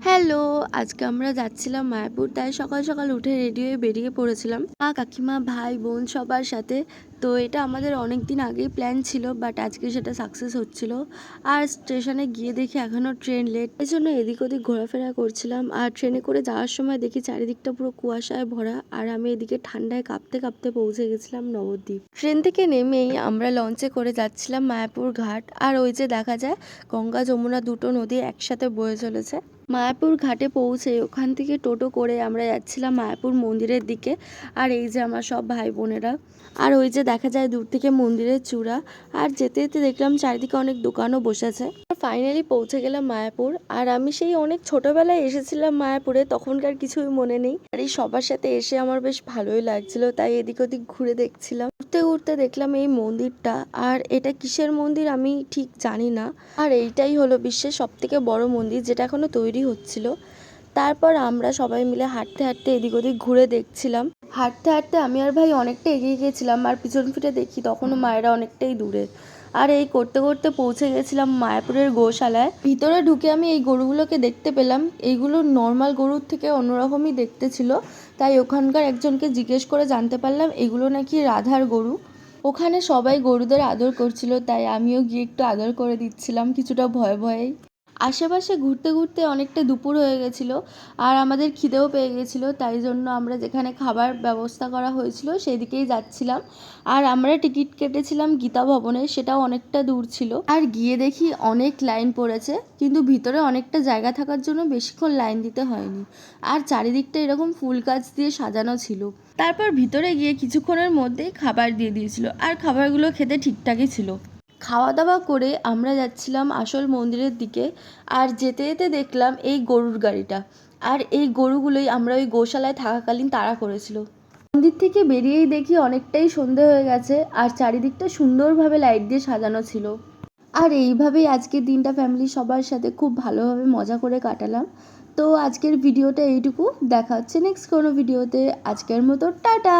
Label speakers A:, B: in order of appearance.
A: Hello, আজকে আমরা যাচ্ছিলাম মায়াপুর, তাই সকাল সকাল উঠে রেডি হয়ে বেরিয়ে পড়েছিলাম মা, কাকিমা, ভাই, বোন সবার সাথে। তো এটা আমাদের অনেক দিন আগেই প্ল্যান ছিল, বাট আজকে সেটা সাকসেস হচ্ছিল। আর স্টেশনে গিয়ে দেখি এখনও ট্রেন লেট, এই জন্য এদিক ওদিক ঘোরাফেরা করছিলাম। আর ট্রেনে করে যাওয়ার সময় দেখি চারিদিকটা পুরো কুয়াশায় ভরা, আর আমি এদিকে ঠান্ডায় কাঁপতে কাঁপতে পৌঁছে গেছিলাম নবদ্বীপ। ট্রেন থেকে নেমেই আমরা লঞ্চে করে যাচ্ছিলাম মায়াপুর ঘাট। আর ওই যে দেখা যায় গঙ্গা যমুনা দুটো নদী একসাথে বয়ে চলেছে। মায়াপুর ঘাটে পৌঁছে ওখান থেকে টোটো করে আমরা যাচ্ছিলাম মায়াপুর মন্দিরের দিকে। আর এই যে আমার সব ভাই বোনেরা, আর ওই যে দেখা যায় দূর থেকে মন্দিরের চূড়া। আর যেতে যেতে দেখলাম চারিদিকে অনেক দোকানও বসেছে। ফাইনালি পৌঁছে গেলাম মায়াপুর। আর আমি সেই অনেক ছোটবেলায় এসেছিলাম মায়াপুরে, তখনকার কিছুই মনে নেই। আর এই সবার সাথে এসে আমার বেশ ভালোই লাগছিল, তাই এদিক ওদিক ঘুরে দেখছিলাম। ঘুরতে ঘুরতে দেখলাম এই মন্দিরটা। আর এটা কিসের মন্দির আমি ঠিক জানি না। আর এইটাই হলো বিশ্বের সব থেকে বড় মন্দির, যেটা এখনো তৈরি হচ্ছিল। তারপর আমরা সবাই মিলে হাঁটতে হাঁটতে এদিক ওদিক ঘুরে দেখছিলাম। হাঁটতে হাঁটতে আমি আর ভাই অনেকটা এগিয়ে গেছিলাম, আর পিছন ফিরে দেখি তখনও মায়েরা অনেকটাই দূরে। আর এই করতে করতে পৌঁছে গেছিলাম মায়াপুরের গোশালায়। ভিতরে ঢুকে আমি এই গরুগুলোকে দেখতে পেলাম। এইগুলো নর্মাল গরুর থেকে অন্যরকমই দেখতে ছিল, তাই ওখানকার একজনকে জিজ্ঞেস করে জানতে পারলাম এগুলো নাকি রাধার গরু। ওখানে সবাই গরুদের আদর করছিল, তাই আমিও গিয়ে একটু আদর করে দিচ্ছিলাম, কিছুটা ভয়ে ভয়েই। আশেপাশে ঘুরতে ঘুরতে অনেকটা দুপুর হয়ে গেছিলো, আর আমাদের খিদেও পেয়ে গেছিলো, তাই জন্য আমরা যেখানে খাবার ব্যবস্থা করা হয়েছিল সেই দিকেই যাচ্ছিলাম। আর আমরা টিকিট কেটেছিলাম গীতা ভবনে, সেটাও অনেকটা দূর ছিল। আর গিয়ে দেখি অনেক লাইন পড়েছে, কিন্তু ভিতরে অনেকটা জায়গা থাকার জন্য বেশিক্ষণ লাইন দিতে হয়নি। আর চারিদিকটা এরকম ফুল গাছ দিয়ে সাজানো ছিল। তারপর ভিতরে গিয়ে কিছুক্ষণের মধ্যেই খাবার দিয়ে দিয়েছিল, আর খাবারগুলো খেতে ঠিকঠাকই ছিল। খাওয়া দাওয়া করে আমরা যাচ্ছিলাম আসল মন্দিরের দিকে। আর যেতে যেতে দেখলাম এই গরুর গাড়িটা, আর এই গরুগুলোই আমরা ওই গোশালায় থাকাকালীন তাড়া করেছিল। মন্দির থেকে বেরিয়েই দেখি অনেকটাই সন্ধে হয়ে গেছে, আর চারিদিকটা সুন্দরভাবে লাইট দিয়ে সাজানো ছিল। আর এইভাবেই আজকের দিনটা ফ্যামিলি সবার সাথে খুব ভালোভাবে মজা করে কাটালাম। তো আজকের ভিডিওটা এইটুকু, দেখা হচ্ছে নেক্সট কোনো ভিডিওতে। আজকের মতো টাটা।